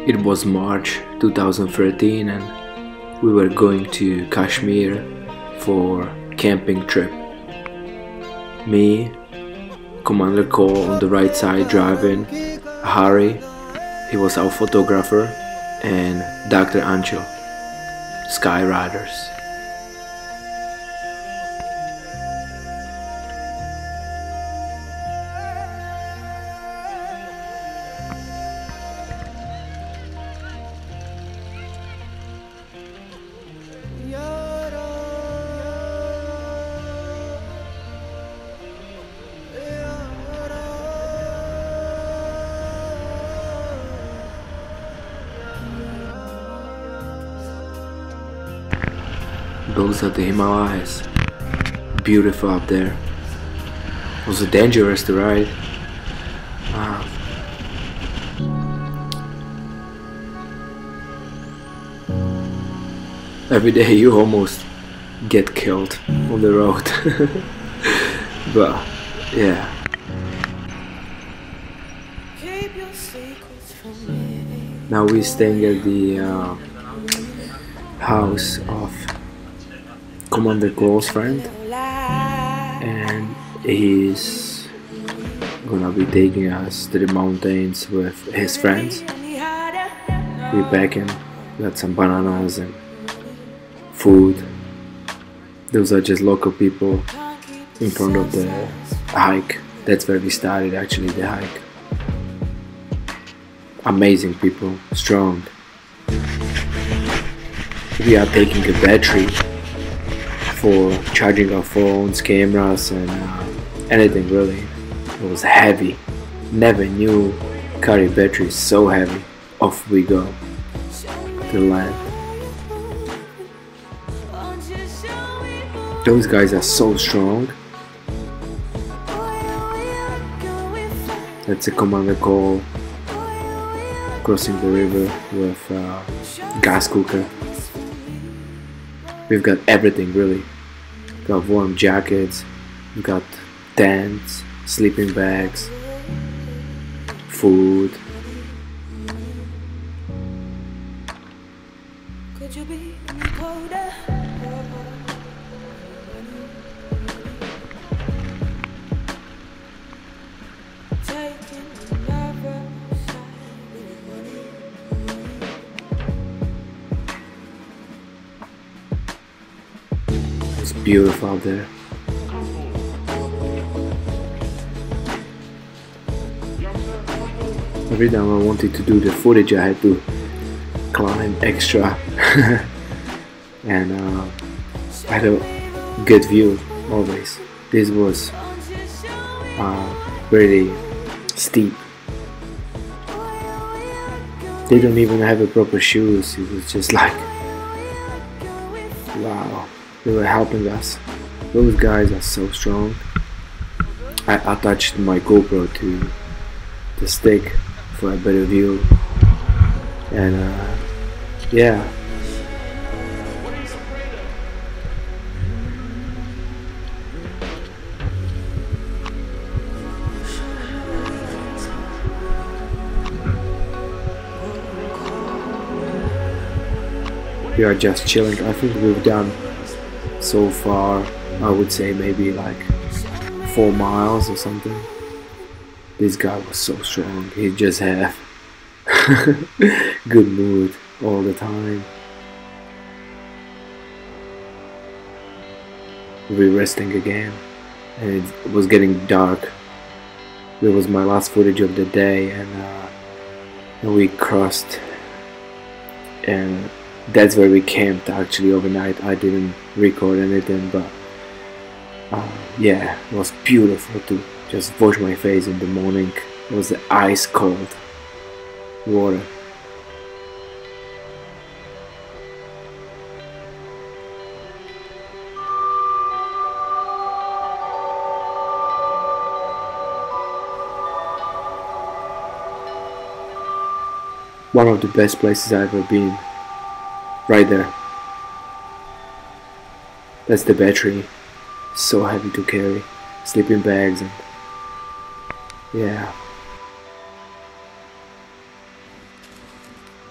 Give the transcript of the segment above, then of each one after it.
It was March 2013 and we were going to Kashmir for camping trip. Me, Commander Cole on the right side driving, Hari, he was our photographer, and Dr. Ancho, Sky Riders. Those are the Himalayas. Beautiful up there. Also dangerous to ride. Wow. Every day you almost get killed on the road. But yeah. Now we're staying at the house of Commander Cole's friend, and he's gonna be taking us to the mountains with his friends. We're packing, got some bananas and food. Those are just local people in front of the hike. That's where we started actually, the hike. Amazing people, strong. We are taking a battery for charging our phones, cameras and anything really. It was heavy. Never knew carry batteries so heavy. Off we go to land. Those guys are so strong. That's a Commander Cole crossing the river with gas cooker. We've got everything really. We've got warm jackets, we've got tents, sleeping bags, food. Could you be any colder? It's beautiful out there. Every time I wanted to do the footage I had to climb extra and I had a good view always. This was really steep. They don't even have a proper shoes. It was just like, wow. They were helping us. Those guys are so strong. I attached my GoPro to the stick for a better view, and yeah. We are just chilling. I think we've done so far, I would say maybe like 4 miles or something. This guy was so strong. He just had good mood all the time. We're resting again and it was getting dark. It was my last footage of the day, and we crossed, and that's where we camped actually overnight. I didn't record anything, but yeah, it was beautiful to just wash my face in the morning. It was the ice cold water. One of the best places I've ever been. Right there. That's the battery. So heavy to carry. Sleeping bags and yeah.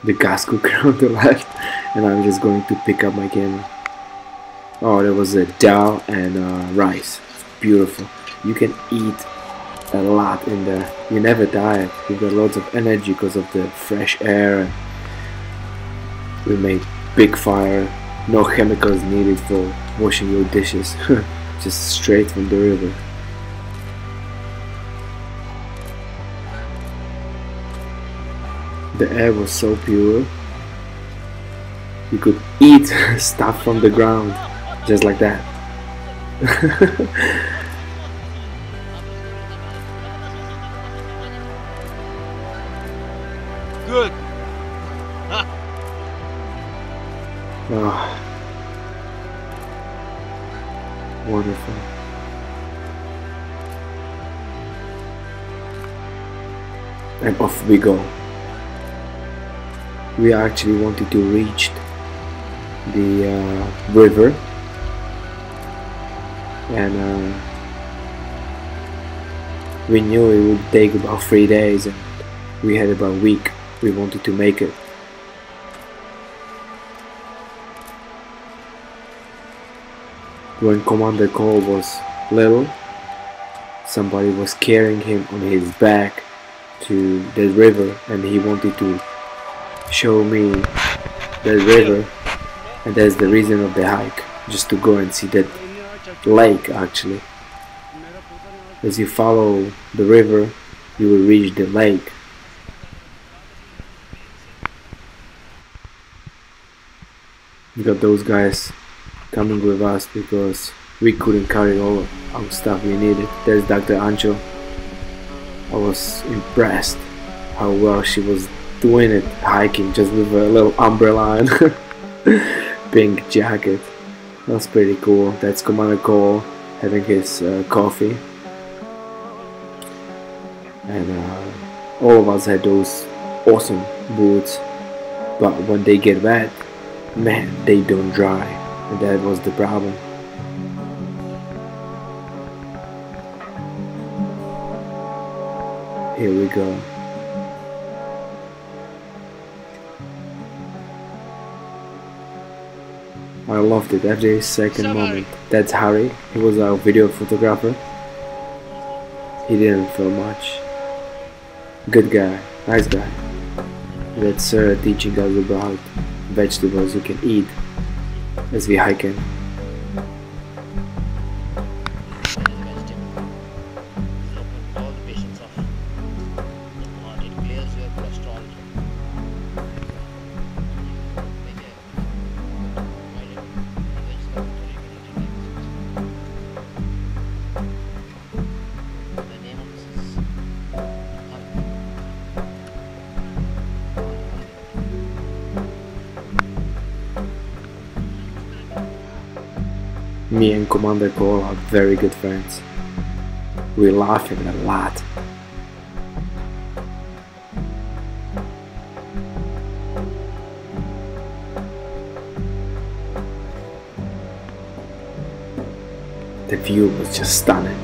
the gas cooker on the left, and I'm just going to pick up my camera. Oh, there was a dal and rice. Beautiful. You can eat a lot in there. You never tired. You got lots of energy because of the fresh air. We made big fire. No chemicals needed for washing your dishes. Just straight from the river. The air was so pure. You could eat stuff from the ground, just like that. Good. Oh, wonderful. And off we go. We actually wanted to reach the river, and we knew it would take about 3 days, and we had about a week. We wanted to make it. When Commander Cole was little, somebody was carrying him on his back to the river, and he wanted to show me the river, and that's the reason of the hike, just to go and see that lake. Actually, as you follow the river, you will reach the lake. We got those guys coming with us because we couldn't carry all our stuff we needed. There's Dr. Ancho. I was impressed how well she was doing it, hiking just with a little umbrella and pink jacket. That's pretty cool. That's Commander Cole having his coffee, and all of us had those awesome boots, but when they get wet, man, they don't dry, and that was the problem. Here we go. I loved it every second moment. That's Harry. He was our video photographer. He didn't film much. Good guy, nice guy. That's Sarah teaching us about vegetables you can eat as we hiking. Me and Commander Cole are very good friends. We're laughing a lot. The view was just stunning.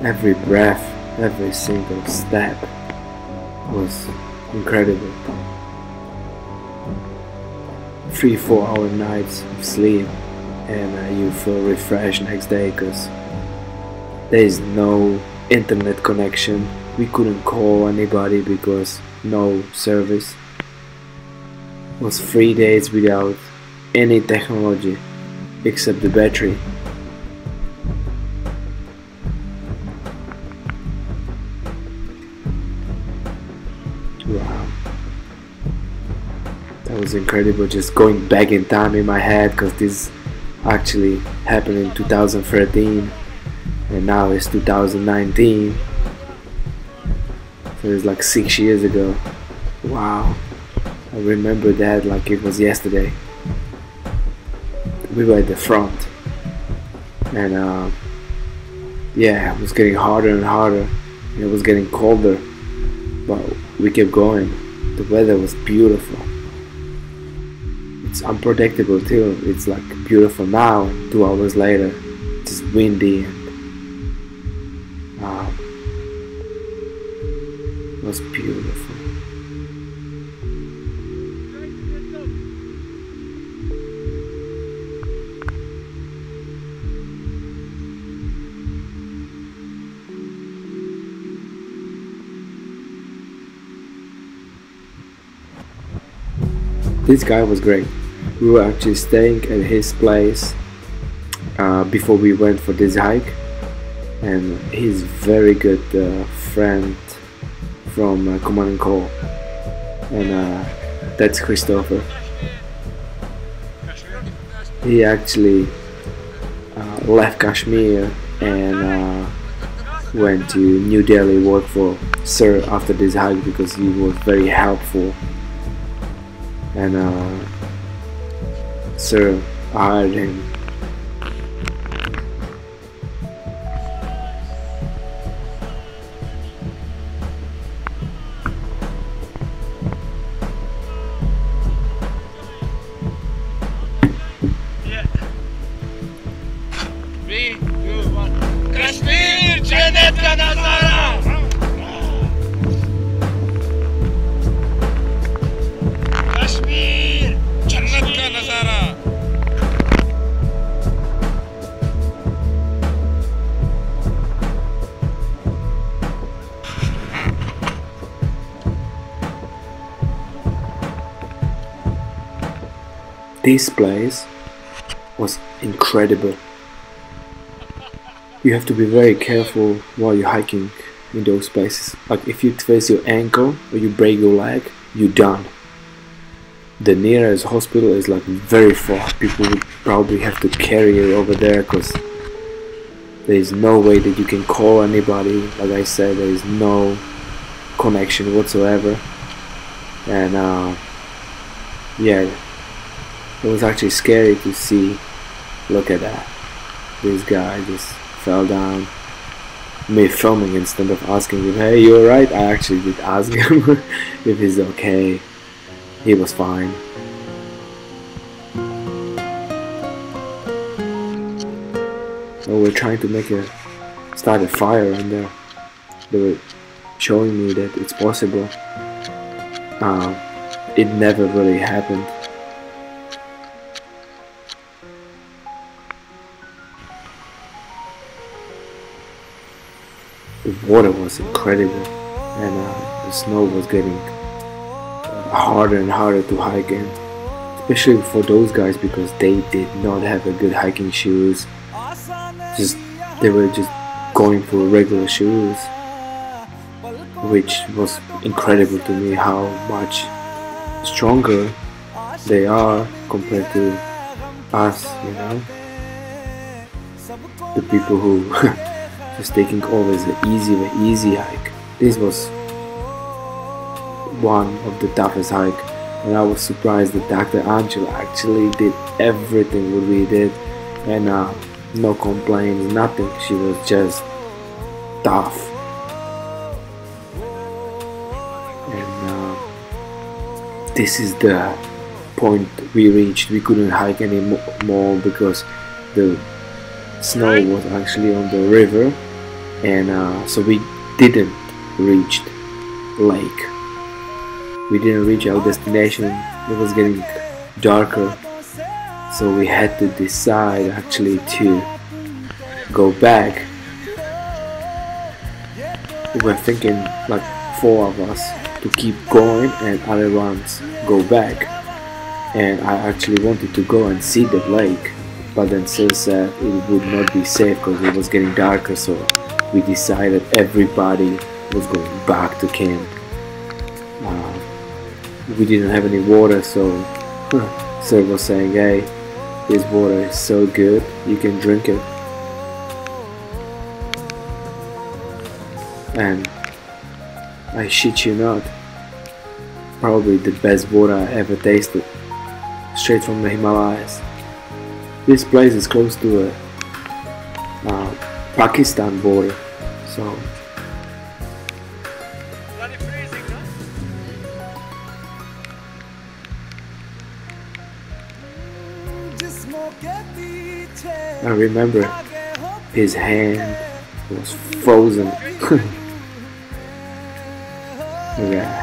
Every breath, every single step was incredible. 3-4 hour nights of sleep, and you feel refreshed next day because there is no internet connection. We couldn't call anybody because no service. It was 3 days without any technology except the battery. Wow, that was incredible. Just going back in time in my head, because this actually happened in 2013 and now it's 2019, so it's like 6 years ago. Wow, I remember that like it was yesterday. We were at the front, and yeah, it was getting harder and harder, and it was getting colder, but we kept going. The weather was beautiful. It's unpredictable too. It's like beautiful now, and 2 hours later it's windy, and it was beautiful. this guy was great. We were actually staying at his place before we went for this hike, and he's very good friend from Command and Call, and that's Christopher. He actually left Kashmir and went to New Delhi, work for Sir after this hike because he was very helpful, and Sir hired him. Kashmir जन्नत का नजारा कश्मीर जन्नत का नजारा This place was incredible. You have to be very careful while you're hiking in those places. Like if you twist your ankle or you break your leg, you're done. The nearest hospital is like very far. People would probably have to carry you over there because there is no way that you can call anybody. Like I said, there is no connection whatsoever. And yeah, it was actually scary to see. Look at that. This guy just fell down. Me filming instead of asking him, hey, you alright? I actually did ask him if he's okay. He was fine. So we're trying to start a fire in there. They were showing me that it's possible. It never really happened. The water was incredible, and the snow was getting harder and harder to hike in, especially for those guys because they did not have a good hiking shoes. They were just going for regular shoes, which was incredible to me how much stronger they are compared to us, you know, the people who just taking always the easy hike. This was one of the toughest hike, and I was surprised that Dr. Angela actually did everything what we did, and no complaints, nothing. She was just tough. And this is the point we reached. We couldn't hike anymore because the snow was actually on the river, and so we didn't reach the lake. We didn't reach our destination. It was getting darker, so we had to decide actually to go back. We were thinking like 4 of us to keep going and other ones go back, and I actually wanted to go and see the lake, but then Sil said it would not be safe because it was getting darker, so we decided everybody was going back to camp. We didn't have any water, so Sir was saying, hey, this water is so good, you can drink it. And I shit you not, probably the best water I ever tasted, straight from the Himalayas. This place is close to a Pakistan border, so I remember his hand was frozen. Yeah.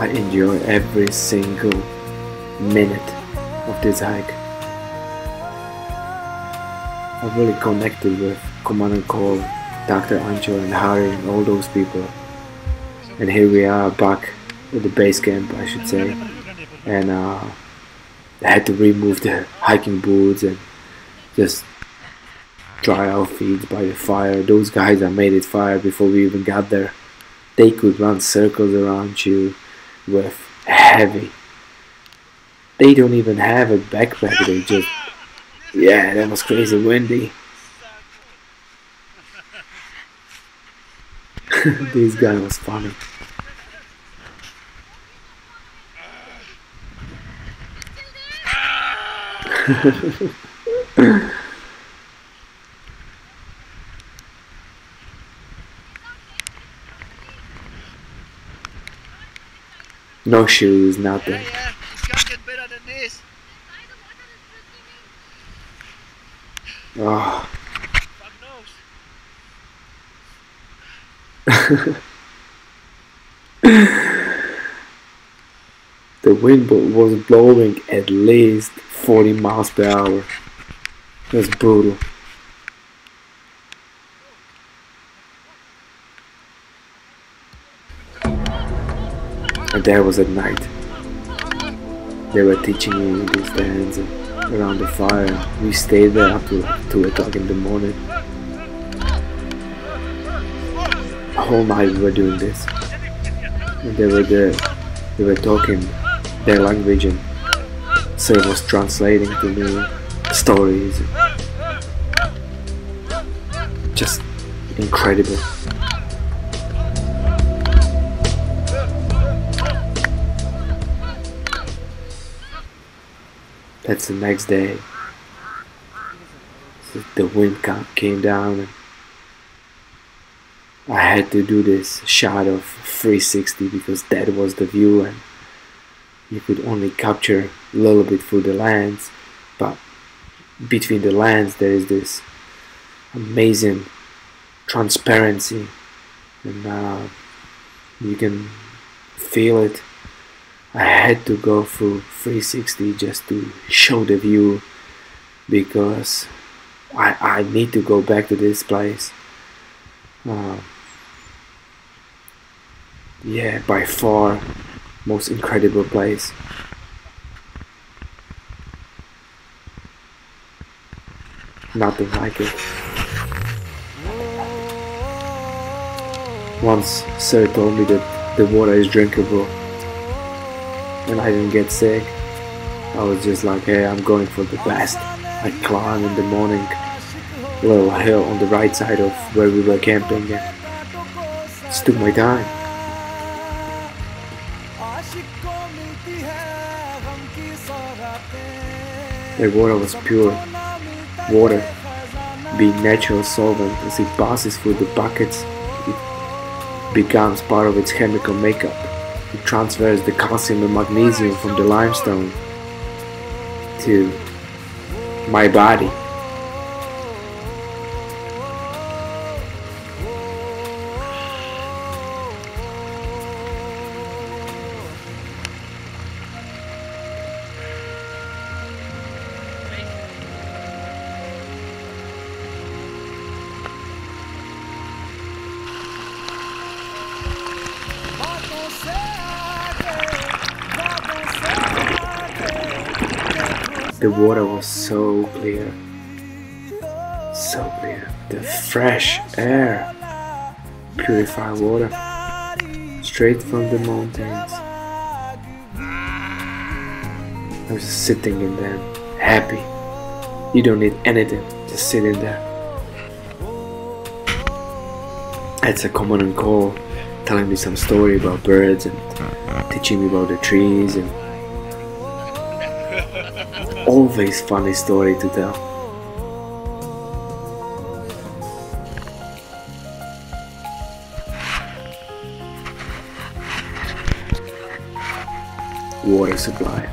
I enjoy every single minute of this hike. I really connected with Command and Call, Dr. Ancho and Harry and all those people. And here we are back at the base camp, I should say. And I had to remove the hiking boots and just dry our feet by the fire. Those guys that made it fire before we even got there, they could run circles around you with heavy. They don't even have a backpack, they just, yeah, that was crazy windy. This guy was funny. No shoes, nothing. Yeah, it can't get better than this. Oh. Fuck knows. The wind was blowing at least 40 miles per hour. That's brutal. And that was at night. They were teaching me these dance around the fire. We stayed there up to like 2 o'clock in the morning. The whole night we were doing this. And they were there. They were talking their language and Sir was translating to me stories. Just incredible. That's the next day. So the wind came down and I had to do this shot of 360 because that was the view and you could only capture a little bit through the lens, but between the lens there is this amazing transparency and you can feel it. I had to go through 360 just to show the view because I need to go back to this place. Yeah, by far most incredible place. Nothing like it. Once Sir told me that the water is drinkable and I didn't get sick. I was just like, hey, I'm going for the best. I climbed in the morning a little hill on the right side of where we were camping and just took my time. The water was pure. Water, being natural solvent, as it passes through the buckets, it becomes part of its chemical makeup. It transfers the calcium and magnesium from the limestone to my body. The water was so clear, so clear. The fresh air, purified water, straight from the mountains. I was just sitting in there, happy. You don't need anything, just sit in there. It's a common and call, telling me some story about birds and teaching me about the trees and always funny story to tell. Water supply.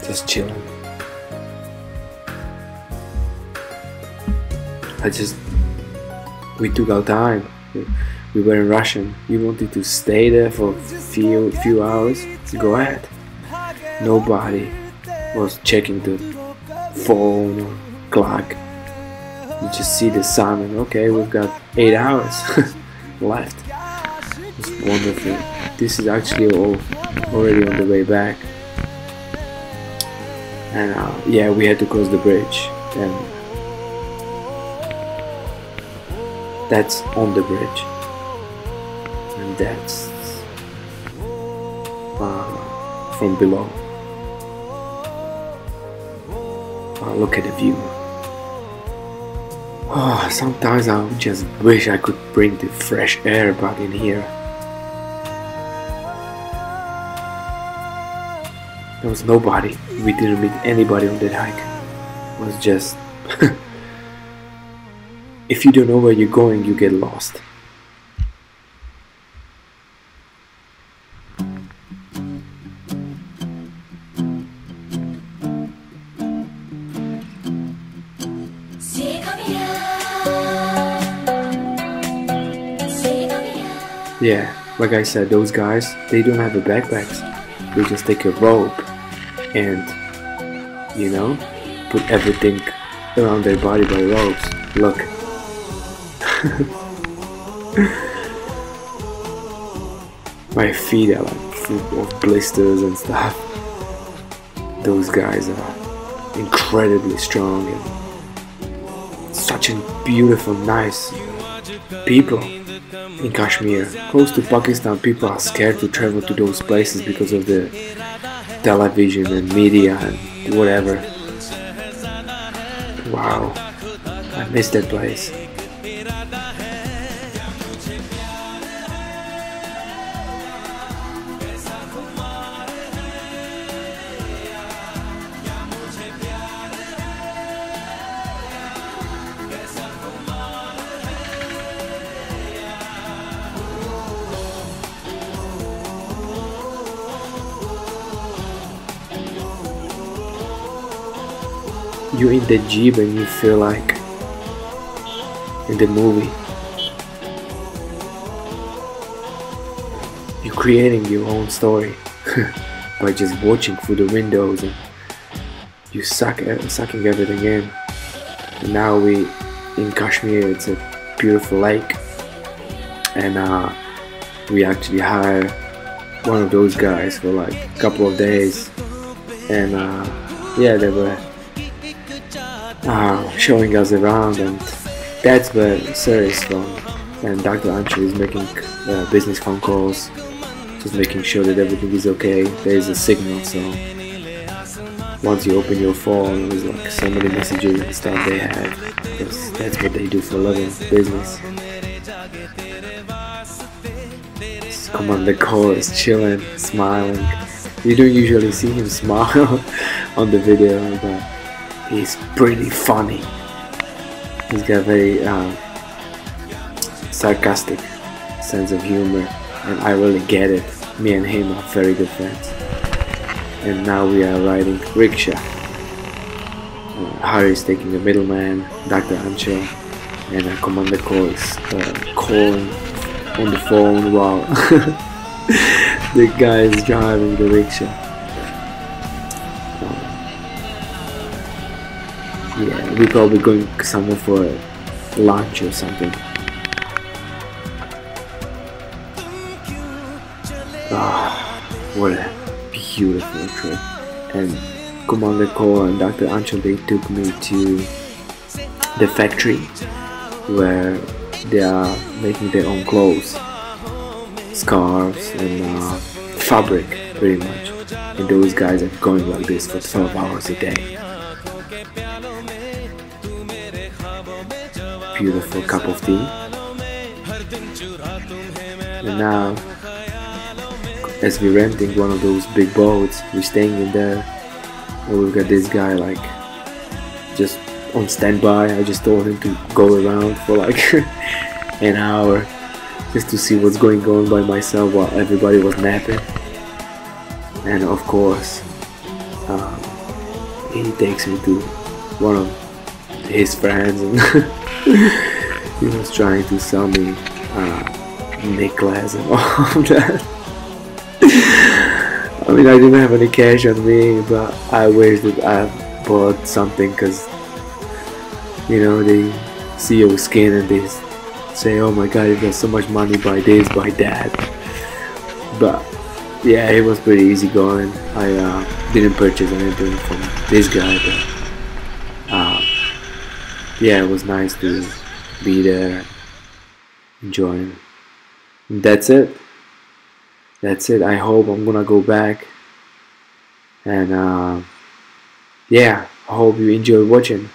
Just chilling. We took our time. We were in Russian. You wanted to stay there for few hours? Go ahead. Nobody was checking the phone or clock. You just see the sun and okay, we've got 8 hours left. It's wonderful. This is actually already on the way back. And yeah, we had to cross the bridge, and that's on the bridge, and that's from below. Look at the view. Oh, sometimes I just wish I could bring the fresh air back in here. There was nobody. We didn't meet anybody on that hike. It was just... If you don't know where you're going, you get lost. Yeah, like I said, those guys, they don't have a backpacks. They just take a rope and, you know, put everything around their body by ropes. Look. My feet are like full of blisters and stuff. Those guys are incredibly strong and such a beautiful, nice people. In Kashmir, close to Pakistan, people are scared to travel to those places because of the television and media and whatever. Wow, I miss that place. You're in the jeep and you feel like in the movie. You're creating your own story by just watching through the windows, and you sucking everything in. And now we in Kashmir. It's a beautiful lake, and we actually hired one of those guys for like a couple of days, and yeah, they were showing us around, and that's where Sir is from, and Dr. Anshul is making business phone calls, just making sure that everything is okay. There is a signal, so once you open your phone, there's like so many messages and stuff they have, because that's what they do for a living, business. Commander Cole is chilling, smiling. You don't usually see him smile on the video, but he's pretty funny. He's got a very sarcastic sense of humor, and I really get it. Me and him are very good friends. And now we are riding rickshaw. Harry is taking the middleman, Dr. Anshul, and Commander Cole is calling on the phone while the guy is driving the rickshaw. Yeah, we're probably going somewhere for lunch or something. What a beautiful trip. And Commander Cole and Dr. Anshul, they took me to the factory where they are making their own clothes, scarves and fabric, pretty much. And those guys are going like this for 12 hours a day. Beautiful cup of tea. And now, as we're renting one of those big boats, we're staying in there, and we've got this guy like just on standby. I just told him to go around for like an hour just to see what's going on by myself while everybody was napping. And of course, he takes me to one of his friends, and he was trying to sell me necklace and all of that. I mean, I didn't have any cash on me, but I wish that I bought something because, they see your skin and they say, oh my god, you got so much money, buy this, buy that. But yeah, it was pretty easy going. I didn't purchase anything from this guy, but yeah, it was nice to be there and enjoying. And that's it. That's it. I hope I'm gonna go back. And yeah, I hope you enjoy watching.